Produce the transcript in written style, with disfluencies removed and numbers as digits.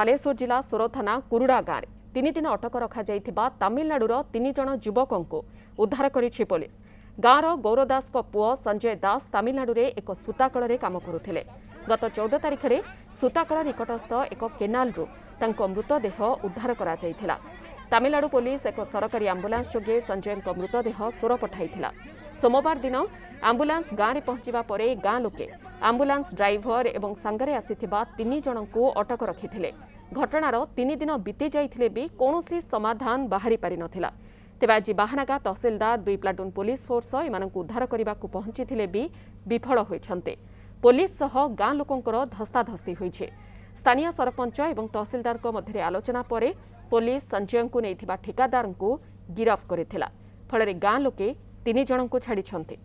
बालेश्वर जिला सोर थाना कुरुड़ा गाँव में 3 दिन अटक रखा तमिलनाडुर 3 जन युवकों को उद्धार करिछि पुलिस। गाँवर गौरदास पुओ संजय दास तमिलनाडु रे एक सूताकल काम करुथिले। गत 14 तारिख में सूताकल निकटस्थ एक केनालरू तांको मृतदेह उद्धार करा जायथिला। तमिलनाडु पुलिस एक सरकारी आंबुलांस जोगे संजय मृतदेह सोर पठाइथिला। सोमवार दिन आंबुलांस गाँव में पहुंचवा परे गाँ लोके आंबुलांस ड्राइवर एवं सांगरे आसिथिबा 3 जन को अटक रखिथिले। घटनार 3 दिन बीती जाइथिले भी कौनसी समाधान बाहरी पारि नथिला। तेबे आज बाहानागा तहसिलदार 2 प्लाटून पुलिस फोर्स एमानकु उद्धार करने को पहुंची भी विफल होइछन्ते। पुलिस सह गाँ लोकंकर धस्ताधस्ती होइछे। स्थानीय सरपंच एवं तहसिलदार मध्य आलोचना पर पुलिस संजय को नहीं ठेकादार को गिरफ करथिला। फଳରେ गाँ लोके 3 जन को छाड़िछन्ते।